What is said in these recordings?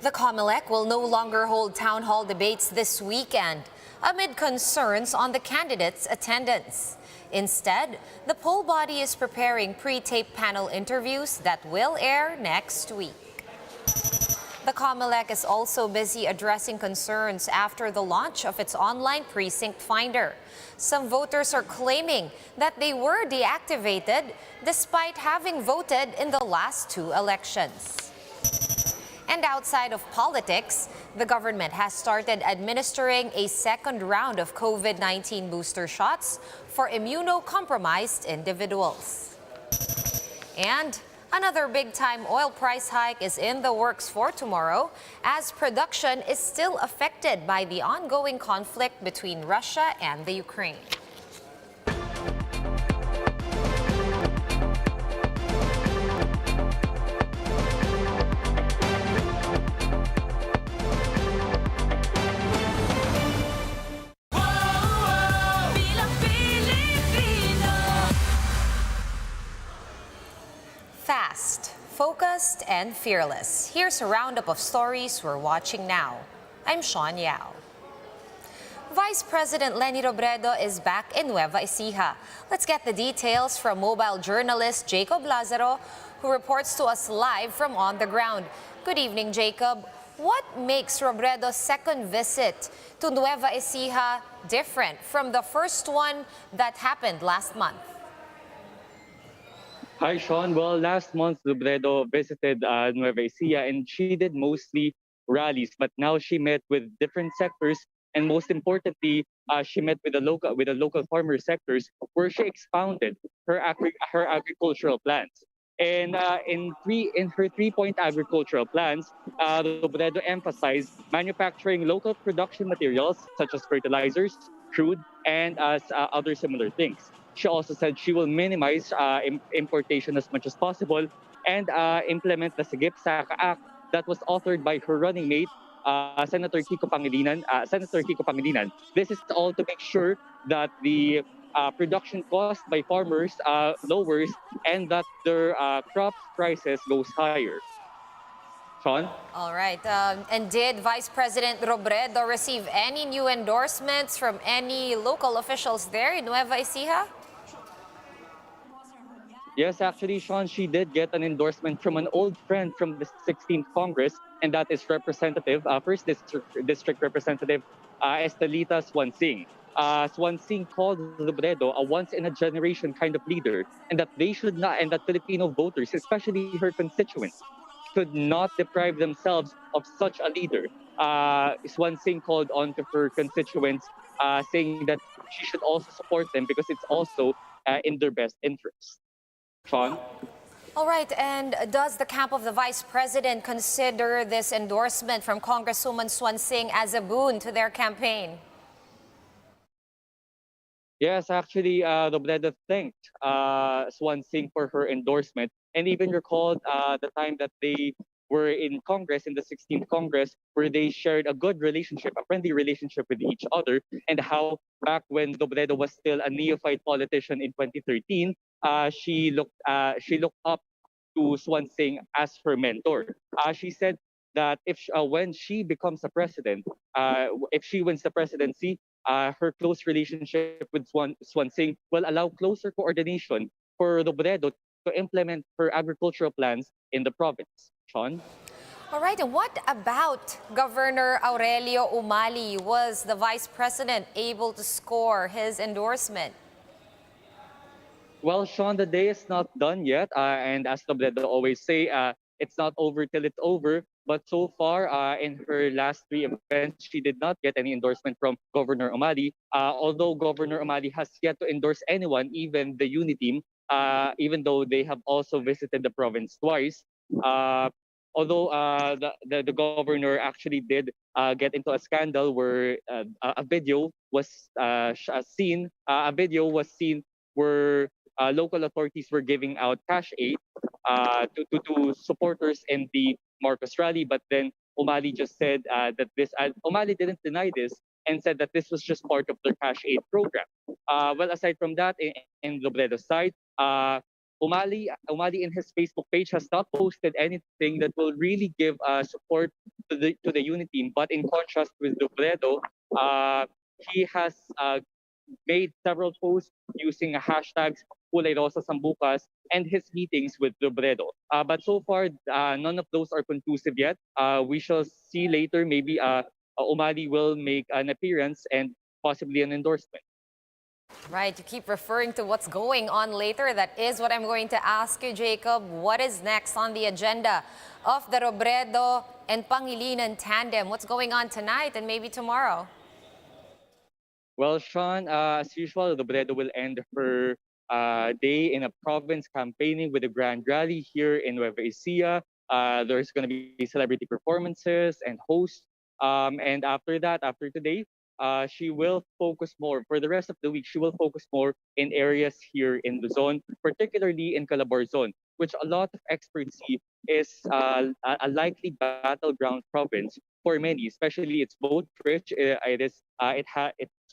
The COMELEC will no longer hold town hall debates this weekend amid concerns on the candidates' attendance. Instead, the poll body is preparing pre-taped panel interviews that will air next week. The COMELEC is also busy addressing concerns after the launch of its online Precinct Finder. Some voters are claiming that they were deactivated despite having voted in the last two elections. And outside of politics, the government has started administering a second round of COVID-19 booster shots for immunocompromised individuals. And another big-time oil price hike is in the works for tomorrow, as production is still affected by the ongoing conflict between Russia and the Ukraine. Fast, focused, and fearless. Here's a roundup of stories we're watching now. I'm Sean Yao. Vice President Leni Robredo is back in Nueva Ecija. Let's get the details from mobile journalist Jacob Lazaro, who reports to us live from on the ground. Good evening, Jacob. What makes Robredo's second visit to Nueva Ecija different from the first one that happened last month? Hi, Sean. Well, last month, Robredo visited Nueva Ecija, and she did mostly rallies. But now she met with different sectors, and most importantly, she met with the local farmer sectors, where she expounded her agricultural plans. And in her 3-point agricultural plans, Robredo emphasized manufacturing local production materials such as fertilizers, crude, and other similar things. She also said she will minimize importation as much as possible and implement the Sigip Saka Act that was authored by her running mate, Senator Kiko Pangilinan. This is all to make sure that the production cost by farmers lowers and that their crop prices goes higher. Sean? All right. And did Vice President Robredo receive any new endorsements from any local officials there in Nueva Ecija? Yes, actually, Sean, she did get an endorsement from an old friend from the 16th Congress, and that is First District Representative Estelita Swansing. Swansing called Robredo a once-in-a-generation kind of leader, and that they should not, and that Filipino voters, especially her constituents, should not deprive themselves of such a leader. Swansing called on to her constituents, saying that she should also support them because it's also in their best interest. Sean? All right, and does the camp of the Vice President consider this endorsement from Congresswoman Swansing as a boon to their campaign? Yes, actually, Robredo thanked Swansing for her endorsement and even recalled the time that they were in Congress, in the 16th Congress, where they shared a good relationship, a friendly relationship with each other, and how back when Robredo was still a neophyte politician in 2013, she looked up to Swansing as her mentor. She said that when she becomes a president, if she wins the presidency, her close relationship with Swansing will allow closer coordination for Robredo to implement her agricultural plans in the province. Sean? All right, and what about Governor Aurelio Umali? Was the Vice President able to score his endorsement? Well, Sean, the day is not done yet. And as Robredo always say, it's not over till it's over. But so far, in her last 3 events, she did not get any endorsement from Governor Umali. Although Governor Umali has yet to endorse anyone, even the Uniteam, even though they have also visited the province twice. Although the governor actually did get into a scandal where a video was seen. A video was seen where local authorities were giving out cash aid to supporters in the Marcos rally, but then Umali just said that Umali didn't deny this and said that this was just part of their cash aid program. Well, aside from that, in Robredo's side, Umali in his Facebook page has not posted anything that will really give support to the unity team. But in contrast with Robredo, he has made several posts using hashtags Kulay Rosa Sambucas and his meetings with Robredo. But so far, none of those are conclusive yet. We shall see later. Maybe Umali will make an appearance and possibly an endorsement. Right, you keep referring to what's going on later. That is what I'm going to ask you, Jacob. What is next on the agenda of the Robredo and Pangilinan tandem? What's going on tonight and maybe tomorrow? Well, Sean, as usual, Robredo will end her day in a province campaigning with a grand rally here in Nueva Ecija. There's going to be celebrity performances and hosts. And after that, after today, she will focus more. For the rest of the week, she will focus more in areas here in Luzon, particularly in Calabarzon, which a lot of experts see is a likely battleground province for many, especially it's boat rich. It's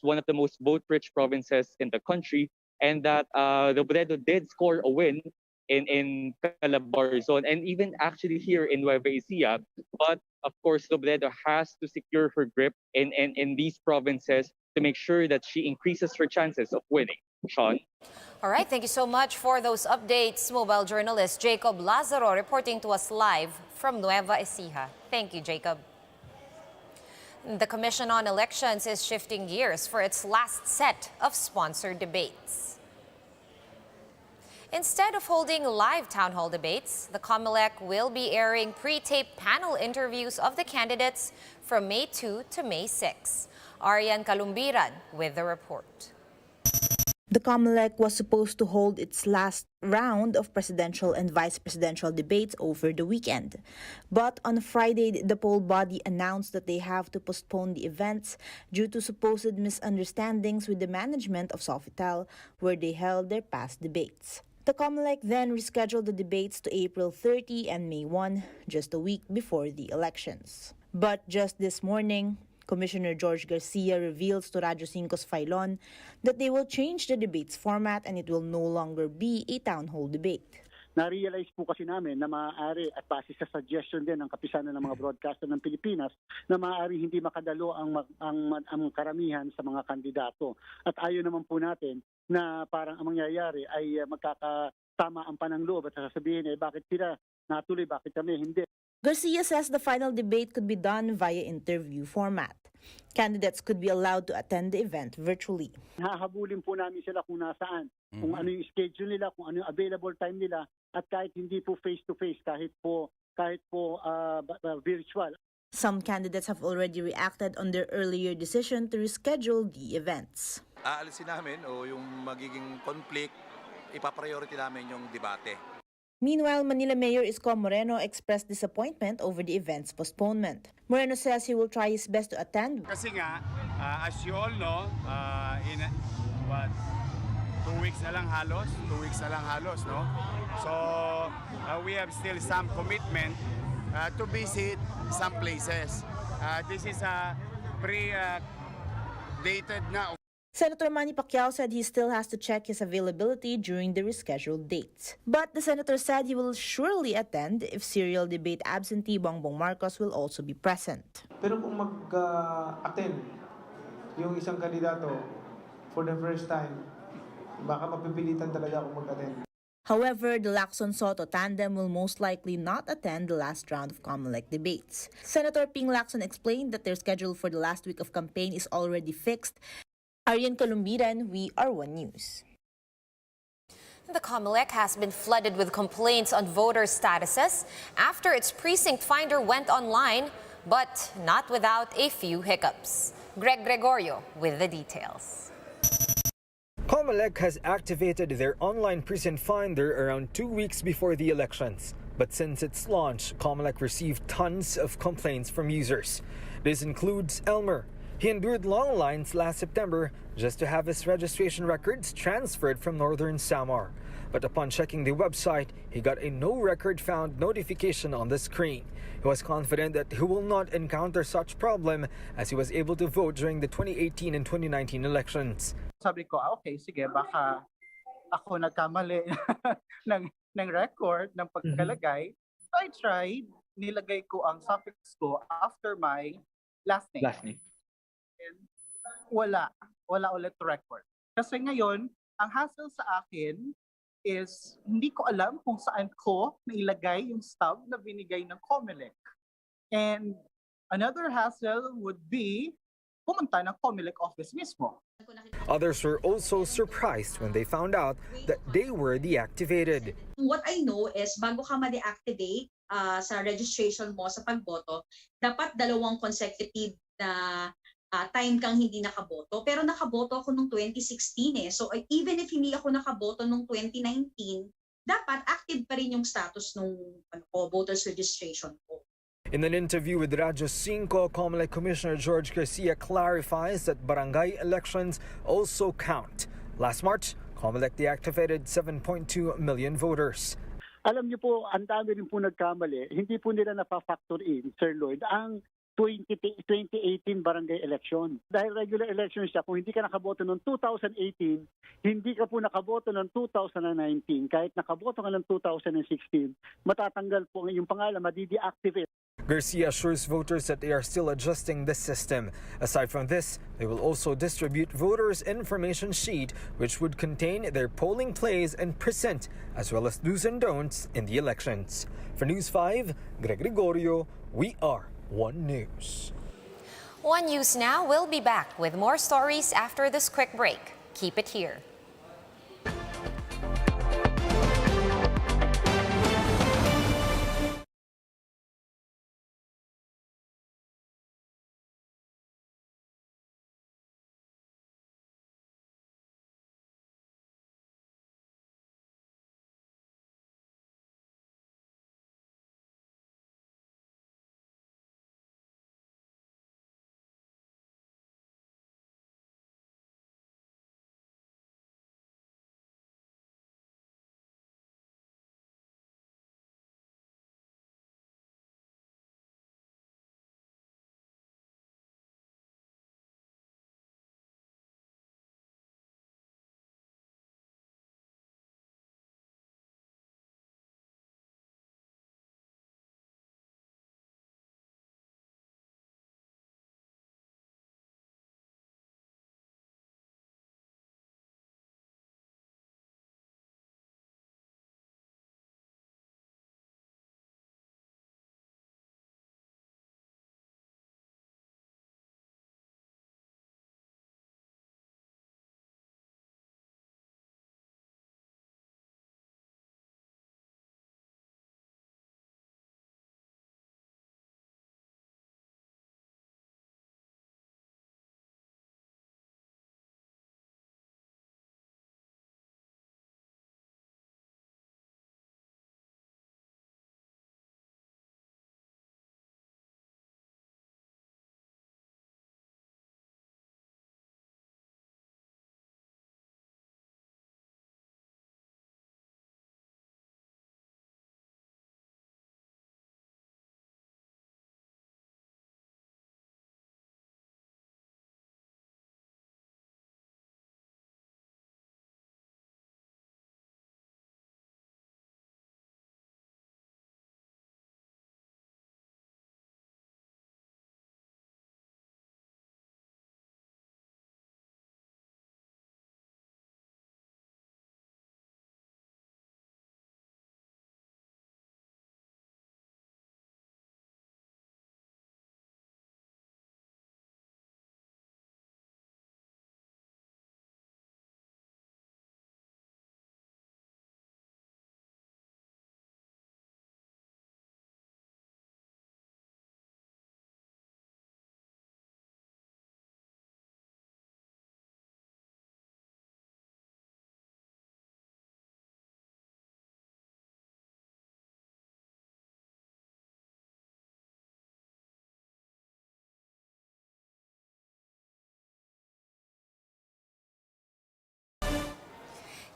one of the most boat rich provinces in the country, and that Robredo did score a win in Calabarzon and even actually here in Nueva Ecija. But of course, Robredo has to secure her grip in these provinces to make sure that she increases her chances of winning. Sean? All right, thank you so much for those updates. Mobile journalist Jacob Lazaro reporting to us live from Nueva Ecija. Thank you, Jacob. The Commission on Elections is shifting gears for its last set of sponsored debates. Instead of holding live town hall debates, the COMELEC will be airing pre-taped panel interviews of the candidates from May 2 to May 6. Arian Calumbiran with the report. The COMELEC was supposed to hold its last round of presidential and vice presidential debates over the weekend. But on Friday, the poll body announced that they have to postpone the events due to supposed misunderstandings with the management of Sofitel, where they held their past debates. The COMELEC then rescheduled the debates to April 30 and May 1, just a week before the elections. But just this morning, Commissioner George Garcia reveals to Radyo 5's Filon that they will change the debate's format and it will no longer be a town hall debate. Na-realize po kasi namin na maaari at base sa suggestion din ng kapisanan ng mga broadcaster ng Pilipinas na maaari hindi makadalo ang karamihan sa mga kandidato. At ayaw naman po natin na parang ang mangyayari ay magkakatama ang panangloob at sasabihin bakit sila natuloy, bakit kami hindi. Garcia says the final debate could be done via interview format. Candidates could be allowed to attend the event virtually. Hahabulin po namin sila kung nasaan, kung ano yung schedule nila, kung ano yung available time nila, at kahit hindi po face-to-face, kahit po virtual. Some candidates have already reacted on their earlier decision to reschedule the events. Aalisin namin o yung magiging conflict, ipapriority namin yung debate. Meanwhile, Manila Mayor Isko Moreno expressed disappointment over the event's postponement. Moreno says he will try his best to attend. Kasi nga, as you all know, in 2 weeks na lang halos, no? So, we have still some commitment to visit some places. This is a pre-dated na. Senator Manny Pacquiao said he still has to check his availability during the rescheduled dates. But the senator said he will surely attend if serial debate absentee Bongbong Marcos will also be present. Pero kung mag-attend yung isang kandidato for the first time, baka mapipilitan talaga akong mag-attend. However, the Lacson Soto tandem will most likely not attend the last round of COMELEC debates. Senator Ping Lacson explained that their schedule for the last week of campaign is already fixed. Arian Calumbiran, We Are One News. The COMELEC has been flooded with complaints on voter statuses after its Precinct Finder went online, but not without a few hiccups. Greg Gregorio with the details. COMELEC has activated their online Precinct Finder around 2 weeks before the elections. But since its launch, COMELEC received tons of complaints from users. This includes Elmer. He endured long lines last September just to have his registration records transferred from Northern Samar. But upon checking the website, he got a no record found notification on the screen. He was confident that he will not encounter such problem as he was able to vote during the 2018 and 2019 elections. Sabi ko, okay, sige, baka ako nagkamali ng record ng pagkalagay. So I tried, nilagay ko ang suffix ko after my last name. Last name. And wala ulit record. Kasi ngayon, ang hassle sa akin is hindi ko alam kung saan ko nailagay yung stub na binigay ng COMELEC. And another hassle would be pumunta ng COMELEC office mismo. Others were also surprised when they found out that they were deactivated. What I know is bago ka ma-deactivate sa registration mo sa pagboto, dapat 2 consecutive na time kang hindi nakaboto. Pero nakaboto ako nung 2016 eh. So even if hindi ako nakaboto nung 2019, dapat active pa rin yung status nung voters registration ko. In an interview with Radyo 5, COMELEC Commissioner George Garcia clarifies that barangay elections also count. Last March, COMELEC deactivated 7.2 million voters. Alam niyo po, ang dami rin po nagkamali. Hindi po nila napafactor in, Sir Lloyd, ang 2018 barangay election. Dahil regular election siya, kung hindi ka nakaboto noong 2018, hindi ka po nakaboto noong 2019. Kahit nakaboto ka noong 2016, matatanggal po ang iyong pangalan, madi-deactivate. Garcia assures voters that they are still adjusting the system. Aside from this, they will also distribute voters' information sheet which would contain their polling place and precinct, as well as do's and don'ts in the elections. For News 5, Greg Gregorio, we are One News. One News now will be back with more stories after this quick break. Keep it here.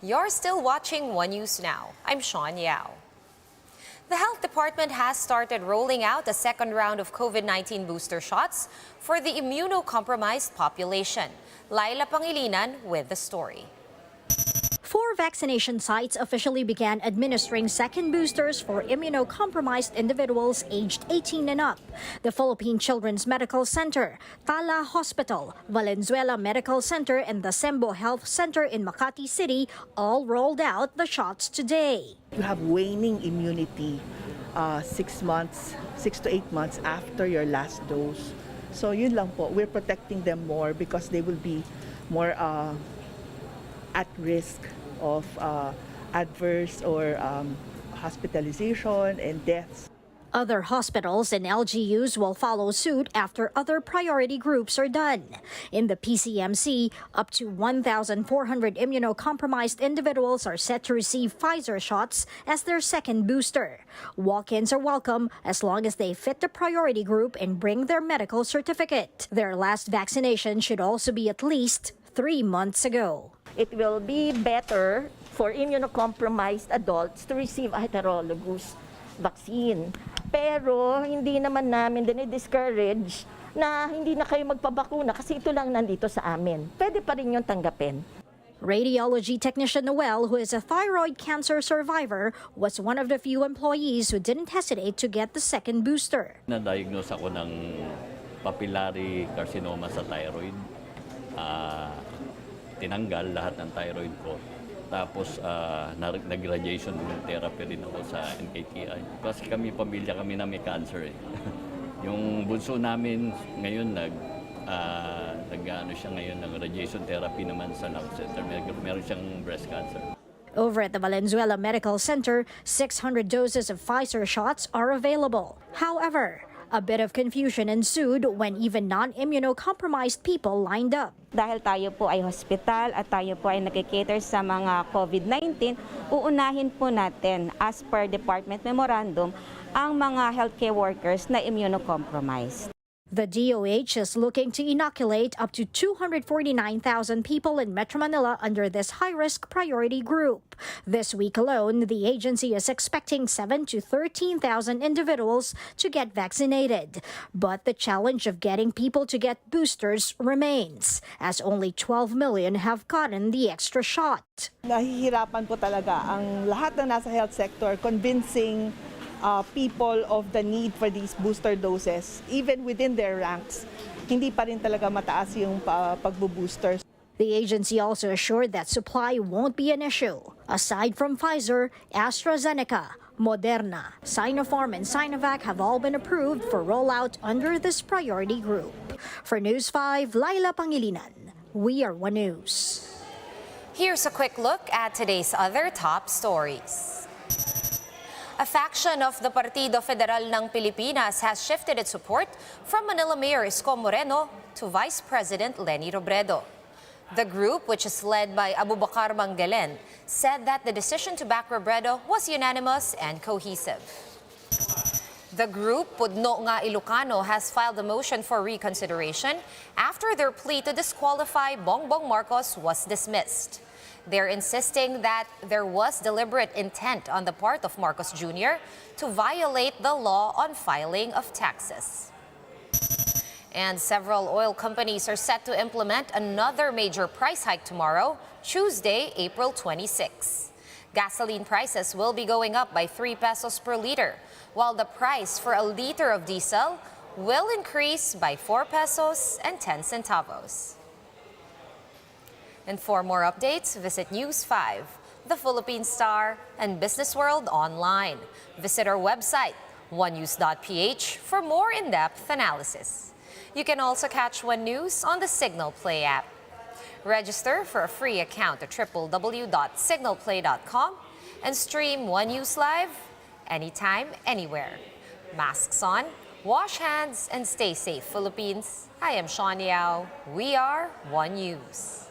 You're still watching One News Now. I'm Sean Yao. The Health Department has started rolling out a second round of COVID-19 booster shots for the immunocompromised population. Laila Pangilinan with the story. 4 vaccination sites officially began administering second boosters for immunocompromised individuals aged 18 and up. The Philippine Children's Medical Center, Tala Hospital, Valenzuela Medical Center, and the Sembo Health Center in Makati City all rolled out the shots today. You have waning immunity 6 to 8 months after your last dose. So yun lang po, we're protecting them more because they will be more at risk of adverse or hospitalization and deaths. Other hospitals and LGUs will follow suit after other priority groups are done. In the PCMC, up to 1,400 immunocompromised individuals are set to receive Pfizer shots as their second booster. Walk-ins are welcome as long as they fit the priority group and bring their medical certificate. Their last vaccination should also be at least 3 months ago. It will be better for immunocompromised adults to receive a heterologous vaccine. Pero hindi naman namin dinidiscourage na hindi na kayo magpabakuna kasi ito lang nandito sa amin. Pwede pa rin yung tanggapin. Radiology technician Noel, who is a thyroid cancer survivor, was one of the few employees who didn't hesitate to get the second booster. Na-diagnose ako ng papillary carcinoma sa thyroid. Tinanggal lahat ng thyroid ko. Tapos nag-radiation therapy rin ako sa NKTI. Kasi pamilya kami na may cancer eh. Yung bunso namin ngayon siya ngayon ng radiation therapy naman sa lung center. Meron siyang breast cancer. Over at the Valenzuela Medical Center, 600 doses of Pfizer shots are available. However, a bit of confusion ensued when even non-immunocompromised people lined up. Dahil tayo po ay hospital at tayo po ay nakikater sa mga COVID-19, uunahin po natin as per Department Memorandum ang mga healthcare workers na immunocompromised. The DOH is looking to inoculate up to 249,000 people in Metro Manila under this high-risk priority group. This week alone, the agency is expecting 7,000 to 13,000 individuals to get vaccinated. But the challenge of getting people to get boosters remains, as only 12 million have gotten the extra shot. Nahihirapan po talaga ang lahat na nasa health sector convincing people of the need for these booster doses, even within their ranks. Hindi pa rin talaga mataas yung pagbo-boosters. The agency also assured that supply won't be an issue. Aside from Pfizer, AstraZeneca, Moderna, Sinopharm, and Sinovac have all been approved for rollout under this priority group. For News 5, Laila Pangilinan, we are One News. Here's a quick look at today's other top stories. A faction of the Partido Federal ng Pilipinas has shifted its support from Manila Mayor Isko Moreno to Vice President Leni Robredo. The group, which is led by Abubakar Mangalen, said that the decision to back Robredo was unanimous and cohesive. The group, Pudno Nga Ilocano, has filed a motion for reconsideration after their plea to disqualify Bongbong Marcos was dismissed. They're insisting that there was deliberate intent on the part of Marcos Jr. to violate the law on filing of taxes. And several oil companies are set to implement another major price hike tomorrow, Tuesday, April 26. Gasoline prices will be going up by 3 pesos per liter, while the price for a liter of diesel will increase by 4 pesos and 10 centavos. And for more updates, visit News 5, The Philippine Star, and Business World online. Visit our website, onenews.ph, for more in-depth analysis. You can also catch One News on the Signal Play app. Register for a free account at www.signalplay.com and stream One News live anytime, anywhere. Masks on, wash hands, and stay safe, Philippines. I am Sean Yao. We are One News.